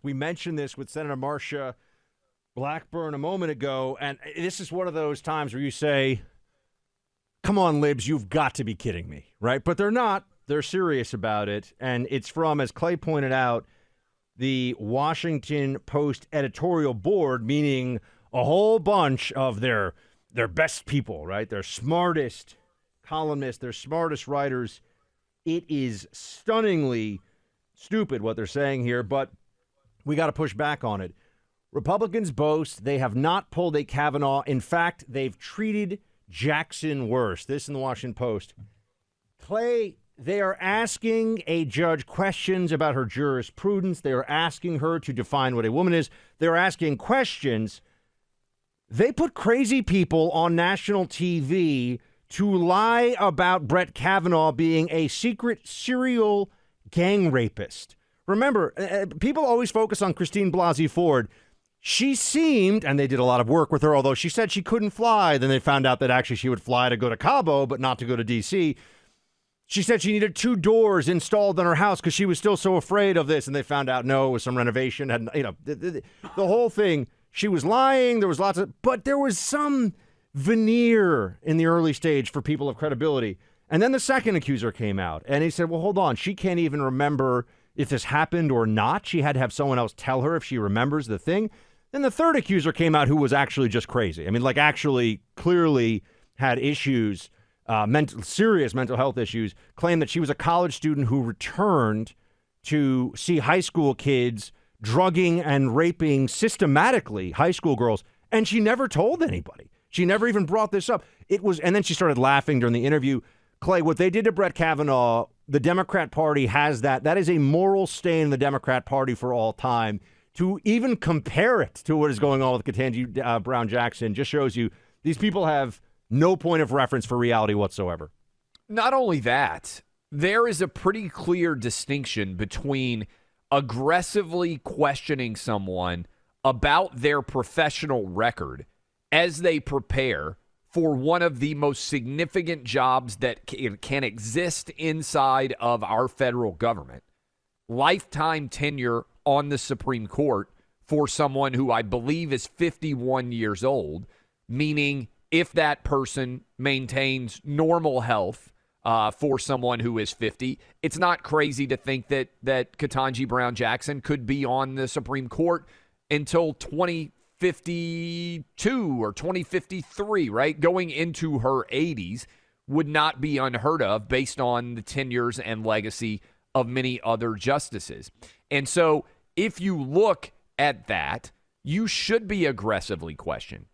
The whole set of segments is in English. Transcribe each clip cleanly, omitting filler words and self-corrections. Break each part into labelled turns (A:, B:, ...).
A: We mentioned this with Senator Marsha Blackburn a moment ago, and this is one of those times where you say, come on, libs, you've got to be kidding me, right? But they're not. They're serious about it, and it's from, as Clay pointed out, the Washington Post editorial board, meaning a whole bunch of their best people, right? Their smartest columnists, their smartest writers. It is stunningly stupid what they're saying here, but we got to push back on it. Republicans boast they have not pulled a Kavanaugh. In fact, they've treated Jackson worse. This in the Washington Post. Clay, they are asking a judge questions about her jurisprudence. They are asking her to define what a woman is. They're asking questions. They put crazy people on national TV to lie about Brett Kavanaugh being a secret serial gang rapist. Remember, people always focus on Christine Blasey Ford. She seemed, and they did a lot of work with her, although she said she couldn't fly. Then they found out that actually she would fly to go to Cabo, but not to go to D.C. She said she needed 2 doors installed in her house because she was still so afraid of this. And they found out, no, it was some renovation. And, the whole thing, she was lying. There was but there was some veneer in the early stage for people of credibility. And then the second accuser came out and he said, well, hold on. She can't even remember if this happened or not. She had to have someone else tell her if she remembers the thing. Then the third accuser came out who was actually just crazy. I mean, like actually clearly had issues, serious mental health issues, claimed that she was a college student who returned to see high school kids drugging and raping systematically high school girls. And she never told anybody. She never even brought this up. And then she started laughing during the interview. Clay, what they did to Brett Kavanaugh, the Democrat Party has that. That is a moral stain in the Democrat Party for all time. To even compare it to what is going on with Ketanji Brown Jackson just shows you these people have no point of reference for reality whatsoever.
B: Not only that, there is a pretty clear distinction between aggressively questioning someone about their professional record as they prepare for one of the most significant jobs that can exist inside of our federal government. Lifetime tenure on the Supreme Court for someone who I believe is 51 years old, meaning if that person maintains normal health for someone who is 50, it's not crazy to think that Ketanji Brown Jackson could be on the Supreme Court until 2052 or 2053, right? Going into her 80s would not be unheard of based on the tenures and legacy of many other justices. And so if you look at that, you should be aggressively questioned.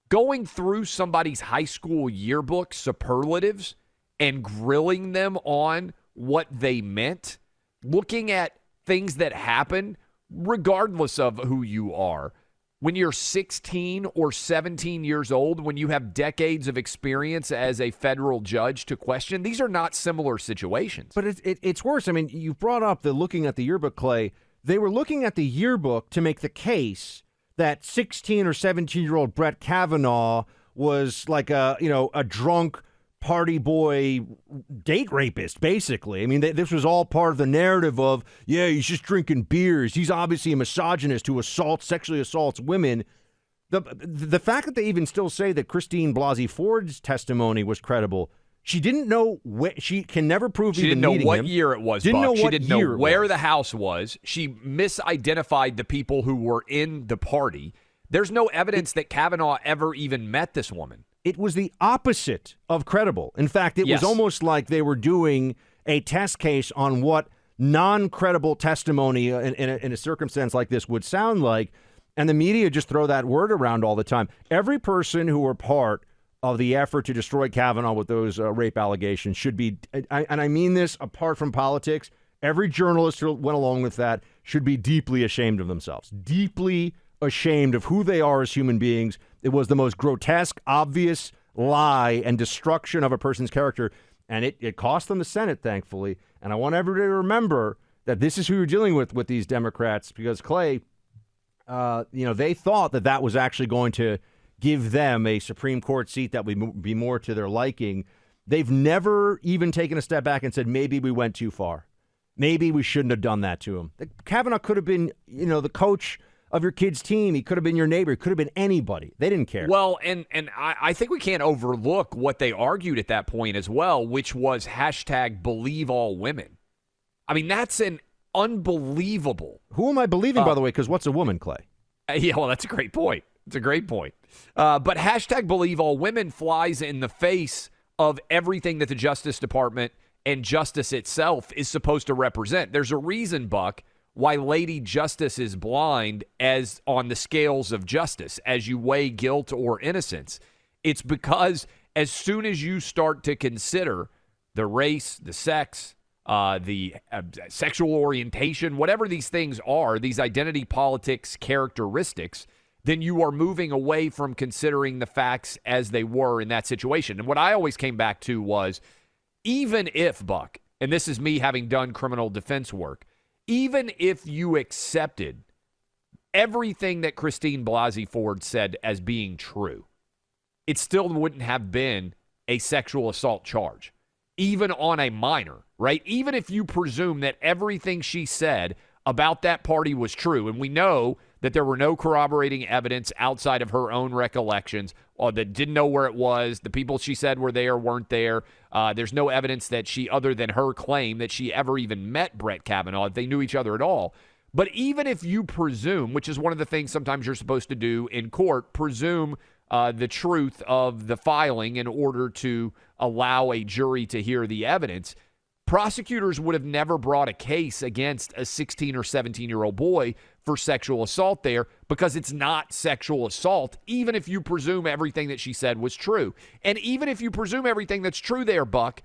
B: Going through somebody's high school yearbook superlatives and grilling them on what they meant, looking at things that happen regardless of who you are. When you're 16 or 17 years old, when you have decades of experience as a federal judge to question, these are not similar situations.
A: But it's worse. I mean, you brought up the looking at the yearbook, Clay. They were looking at the yearbook to make the case that 16 or 17-year-old Brett Kavanaugh was like a drunk party boy date rapist, basically. I mean, this was all part of the narrative of, yeah, he's just drinking beers. He's obviously a misogynist who sexually assaults women. The fact that they even still say that Christine Blasey Ford's testimony was credible, she didn't know she can never prove
B: she
A: even
B: didn't know
A: meeting
B: what
A: him.
B: year it was.
A: Didn't
B: Buck.
A: know
B: She
A: what
B: didn't
A: year
B: know
A: it
B: where
A: was.
B: the house was. She misidentified the people who were in the party. There's no evidence that Kavanaugh ever even met this woman.
A: It was the opposite of credible. In fact, it was almost like they were doing a test case on what non-credible testimony in a circumstance like this would sound like, and the media just throw that word around all the time. Every person who were part of the effort to destroy Kavanaugh with those rape allegations should be, and I mean this apart from politics, every journalist who went along with that should be deeply ashamed of themselves, deeply ashamed of who they are as human beings. It was the most grotesque, obvious lie and destruction of a person's character, and it cost them the Senate, thankfully. And I want everybody to remember that this is who you're dealing with these Democrats, because Clay, they thought that was actually going to give them a Supreme Court seat that would be more to their liking. They've never even taken a step back and said, maybe we went too far. maybe we shouldn't have done that to him. Kavanaugh could have been, the coach of your kid's team. He could have been your neighbor. He could have been anybody. They didn't care.
B: Well, and I think we can't overlook what they argued at that point as well, which was #BelieveAllWomen. I mean, that's an unbelievable.
A: Who am I believing, by the way? Because what's a woman, Clay?
B: Yeah, well, that's a great point. It's a great point. But #BelieveAllWomen flies in the face of everything that the Justice Department and justice itself is supposed to represent. There's a reason, Buck, why Lady Justice is blind as on the scales of justice as you weigh guilt or innocence. It's because as soon as you start to consider the race, the sex, the sexual orientation, whatever these things are, these identity politics characteristics, then you are moving away from considering the facts as they were in that situation. And what I always came back to was, even if, Buck, and this is me having done criminal defense work, even if you accepted everything that Christine Blasey Ford said as being true, it still wouldn't have been a sexual assault charge, even on a minor, right? Even if you presume that everything she said about that party was true, and we know that there were no corroborating evidence outside of her own recollections, or that didn't know where it was, the people she said were there weren't there. There's no evidence that she, other than her claim, that she ever even met Brett Kavanaugh, if they knew each other at all. But even if you presume, which is one of the things sometimes you're supposed to do in court, presume the truth of the filing in order to allow a jury to hear the evidence, prosecutors would have never brought a case against a 16 or 17-year-old boy for sexual assault there, because it's not sexual assault, even if you presume everything that she said was true. And even if you presume everything that's true there, Buck,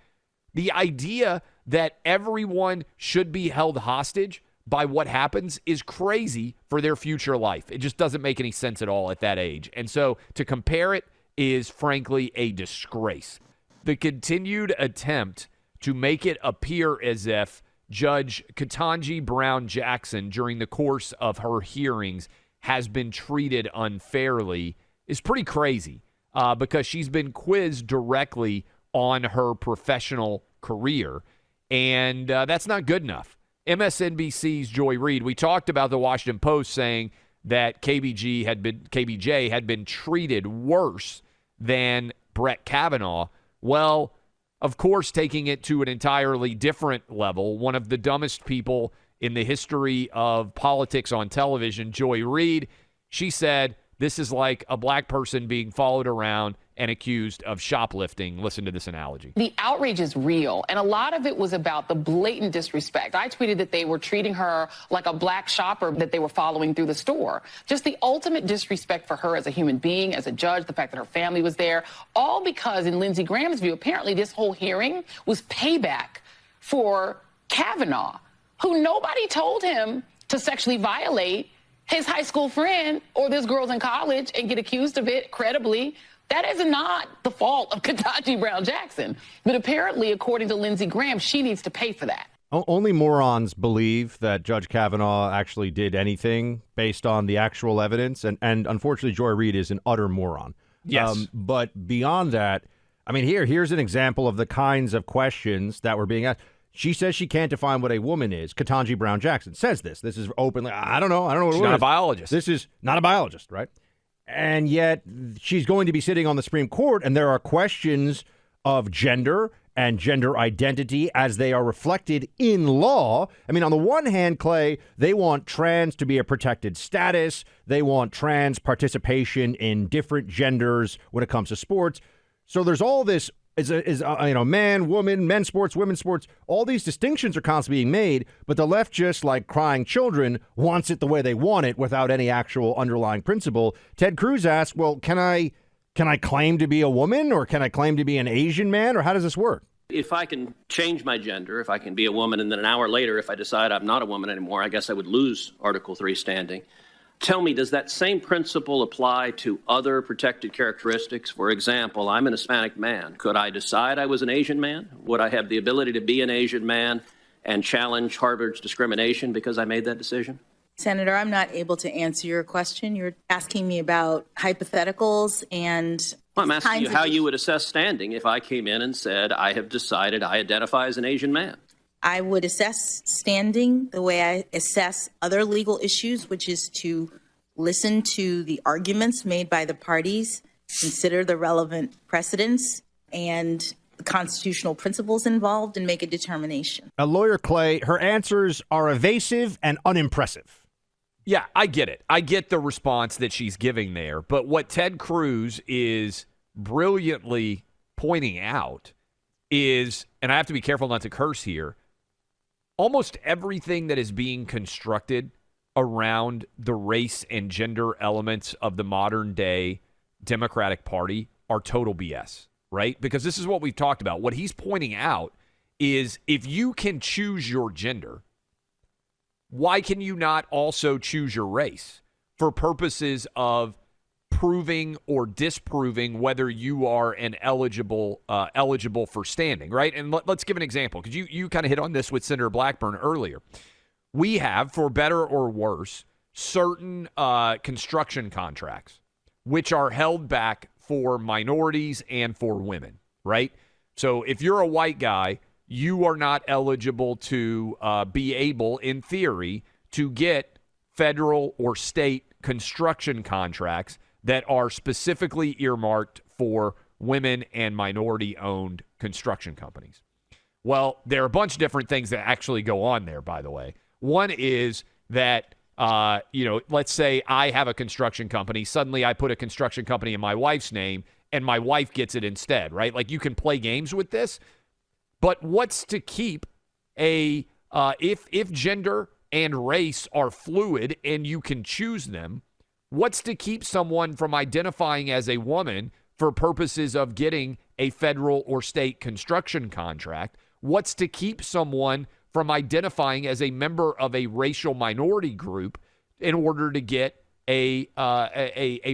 B: the idea that everyone should be held hostage by what happens is crazy for their future life. It just doesn't make any sense at all at that age. And so to compare it is, frankly, a disgrace. The continued attempt to make it appear as if Judge Ketanji Brown Jackson, during the course of her hearings, has been treated unfairly is pretty crazy, because she's been quizzed directly on her professional career, and that's not good enough. MSNBC's Joy Reid, we talked about the Washington Post saying that KBJ had been treated worse than Brett Kavanaugh. Well, of course, taking it to an entirely different level, one of the dumbest people in the history of politics on television, Joy Reid, she said, this is like a black person being followed around and accused of shoplifting. Listen to this analogy.
C: The outrage is real, and a lot of it was about the blatant disrespect. I tweeted that they were treating her like a black shopper that they were following through the store. Just the ultimate disrespect for her as a human being, as a judge, the fact that her family was there, all because, in Lindsey Graham's view, apparently this whole hearing was payback for Kavanaugh, who nobody told him to sexually violate his high school friend or this girl's in college and get accused of it credibly. That is not the fault of Ketanji Brown Jackson. But apparently, according to Lindsey Graham, she needs to pay for that.
A: Only morons believe that Judge Kavanaugh actually did anything based on the actual evidence. And unfortunately, Joy Reid is an utter moron.
B: Yes.
A: But beyond that, I mean, here's an example of the kinds of questions that were being asked. She says she can't define what a woman is. Ketanji Brown Jackson says this. This is openly, I don't know what
B: She's
A: it
B: not
A: is.
B: a biologist.
A: This is not a biologist, right? And yet she's going to be sitting on the Supreme Court, and there are questions of gender and gender identity as they are reflected in law. I mean, on the one hand, Clay, they want trans to be a protected status. They want trans participation in different genders when it comes to sports. So there's all this man, woman, men's sports, women's sports. All these distinctions are constantly being made, but the left, just like crying children, wants it the way they want it without any actual underlying principle. Ted Cruz asked, well, can I claim to be a woman, or can I claim to be an Asian man, or how does this work?
D: If I can change my gender, if I can be a woman, and then an hour later, if I decide I'm not a woman anymore, I guess I would lose Article 3 standing. Tell me, does that same principle apply to other protected characteristics? For example, I'm an Hispanic man. Could I decide I was an Asian man? Would I have the ability to be an Asian man and challenge Harvard's discrimination because I made that decision?
E: Senator, I'm not able to answer your question. You're asking me about hypotheticals and...
D: Well, I'm asking you how you would assess standing if I came in and said, I have decided I identify as an Asian man.
E: I would assess standing the way I assess other legal issues, which is to listen to the arguments made by the parties, consider the relevant precedents and the constitutional principles involved, and make a determination.
A: A lawyer, Clay, her answers are evasive and unimpressive.
B: Yeah, I get it. I get the response that she's giving there. But what Ted Cruz is brilliantly pointing out is, and I have to be careful not to curse here, almost everything that is being constructed around the race and gender elements of the modern day Democratic Party are total BS, right? Because this is what we've talked about. What he's pointing out is if you can choose your gender, why can you not also choose your race for purposes of proving or disproving whether you are an eligible for standing, right? And let's give an example, because you kind of hit on this with Senator Blackburn earlier. We have, for better or worse, certain construction contracts which are held back for minorities and for women, right? So if you're a white guy, you are not eligible to be able, in theory, to get federal or state construction contracts that are specifically earmarked for women and minority-owned construction companies. Well, there are a bunch of different things that actually go on there, by the way. One is that, let's say I have a construction company. Suddenly I put a construction company in my wife's name, and my wife gets it instead, right? Like, you can play games with this. But what's to keep if gender and race are fluid and you can choose them, what's to keep someone from identifying as a woman for purposes of getting a federal or state construction contract? What's to keep someone from identifying as a member of a racial minority group in order to get a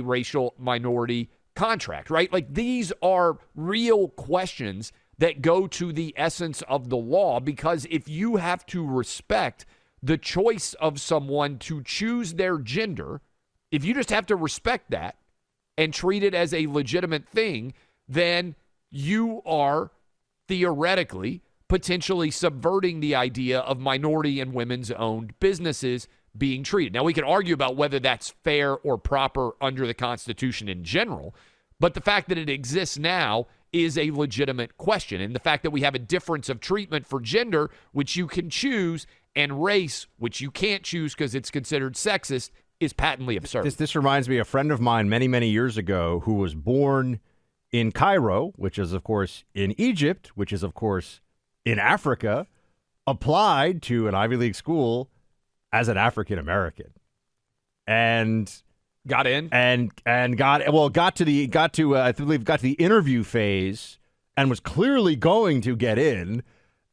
B: racial minority contract, right? Like, these are real questions that go to the essence of the law, because if you have to respect the choice of someone to choose their gender, if you just have to respect that and treat it as a legitimate thing, then you are theoretically potentially subverting the idea of minority and women's owned businesses being treated. Now, we can argue about whether that's fair or proper under the Constitution in general, but the fact that it exists now is a legitimate question. And the fact that we have a difference of treatment for gender, which you can choose, and race, which you can't choose because it's considered sexist, is patently absurd.
A: This reminds me of a friend of mine many, many years ago who was born in Cairo, which is, of course, in Egypt, which is, of course, in Africa, applied to an Ivy League school as an African American, and
B: got in
A: and got to the interview phase and was clearly going to get in,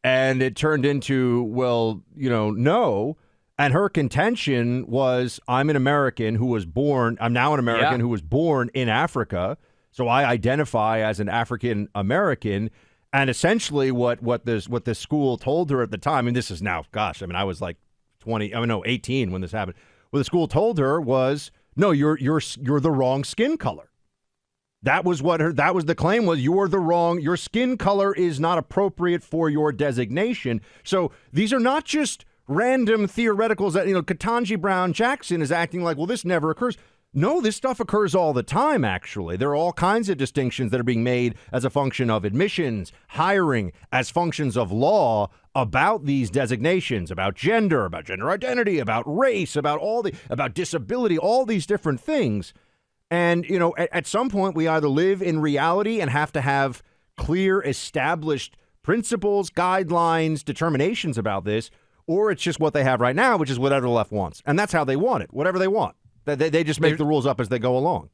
A: and it turned into no. And her contention was, I'm now an American who was born in Africa, so I identify as an African American. And essentially what this school told her at the time, and this is now, I was like 18 when this happened. What the school told her was, no, you're the wrong skin color. That was the claim was, your skin color is not appropriate for your designation. So these are not just random theoreticals that, Ketanji Brown Jackson is acting like, well, this never occurs. No, this stuff occurs all the time, actually. There are all kinds of distinctions that are being made as a function of admissions, hiring, as functions of law about these designations, about gender identity, about race, about disability, all these different things. And, at some point, we either live in reality and have to have clear, established principles, guidelines, determinations about this, or it's just what they have right now, which is whatever the left wants. And that's how they want it, whatever they want. They just make the rules up as they go along.